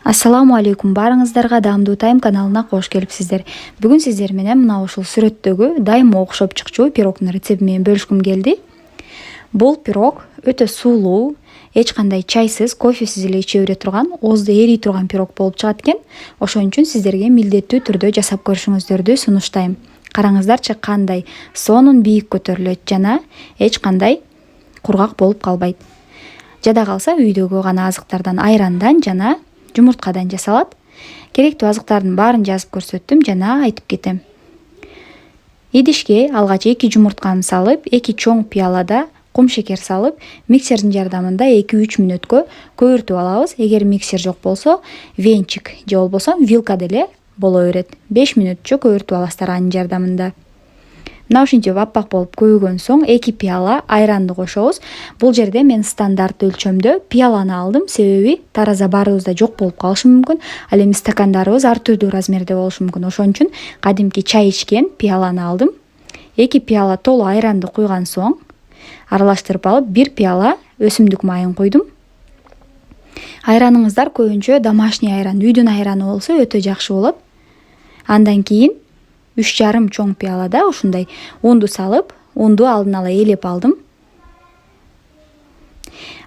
Ассаламу алейкум, барыңыздарга Даамдуу Тайм каналына кош келипсиздер. Бүгүн сиздер менен мына ушул сүрөттөгү дайыма окшоп чыкчу пирогдун рецепти менен бөлүшкүм келди. Бул пирог өтө сулуу, эч кандай чайсыз, кофесиз эле иче бере турган, ооздо эрий турган пирог болуп чыгат экен. Ошон үчүн сиздерге милдеттүү түрдө жасап көрүшүңүздөрдү сунуштайм. Караңыздарчы кандай сонун бийик көтөрүлөт жана эч кандай кургак болуп калбайт. Жада калса үйдөгү гана азыктардан айрандан жана жумурткадан жасалат. Керектүү азыктардын баарын жазып көрсөттүм жана айтып кетем. Идишке алгач 2 жумуртканы салып, 2 чоң пиалада кум шекер салып, миксердин жардамында 2-3 мүнөткө көбүртүп алабыз. Эгер миксер жок болсо, венчик же болбосо вилка деле боло берет. 5 мүнөтчө көбүртүп аласыздар анын жардамында. Мына ушинтип аппак болуп көбүгөн соң 2 пиала айранды кошобуз. Бул жерде мен стандарт өлчөмдө пиаланы алдым, себеби тараза баарыбызда жок болуп калышы мүмкүн. Ал эми стакандарыбыз ар түрдүү размерде болушу мүмкүн. Ошон үчүн кадимки чай ичкен пиаланы алдым. 2 пиала толу айранды куйган соң аралаштырып алып, 1 пиала өсүмдүк майын куйдум. Айраныңыздар көбүнчө домашний айран, үйдүн айраны болсо өтө жакшы болот. Андан кийин 3,5 чоң пиалада ушундай унду салып, унду алдын ала ээлеп алдым.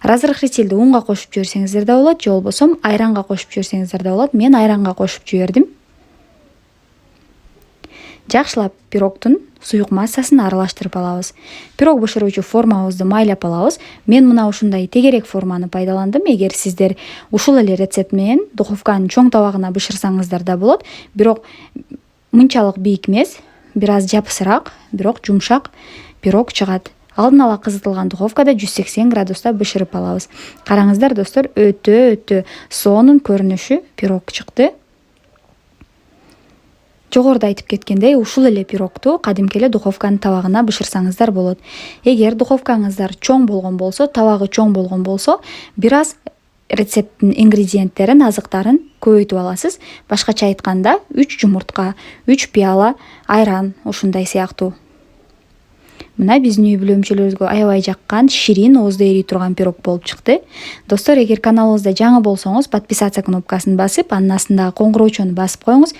Разрыхлительди унга кошуп жиберсеңиздер да болот, же болбосо айранга кошуп жиберсеңиздер да болот. Мен айранга кошуп жибердим. Жакшылап пирогдун суюк массасын аралаштырып алабыз. Пирог бышыруучу формабызды майлап алабыз. Мен мына ушундай тегерек форманы пайдаландым. Эгер сиздер ушул эле рецепт менен духовканын чоң табагына бышырсаңыздар да болот. Бирок мынчалык бийик эмес, бир аз жапсыраак, бирок жумшак пирог чыгат. Алдын ала кызытылган духовкада 180 градуста бышырып алабыз. Караңыздар достор, өтө сонун көрүнүшү пирог чыкты. Жогоруда айтып кеткендей, ушул эле пирогду кадимки эле духовканын табагына бышырсаңыздар болот. Эгер духовкаңыздар чоң болгон болсо, табагы чоң болгон болсо, бир аз рецепттин ингредиенттерин, азыктарын көбөйтүп аласыз. Башкача айтканда 3 жумуртка, 3 пиала айран, ушундай сыяктуу. Мына биздин үй бүлөмчөлөргө аябай жаккан, ширин, ооздо эрий турган пирог болуп чыкты. Достор, эгер каналыбызда жаңы болсоңуз, подписаться кнопкасын басып, анын астындагы коңгуроочону басып коюңуз.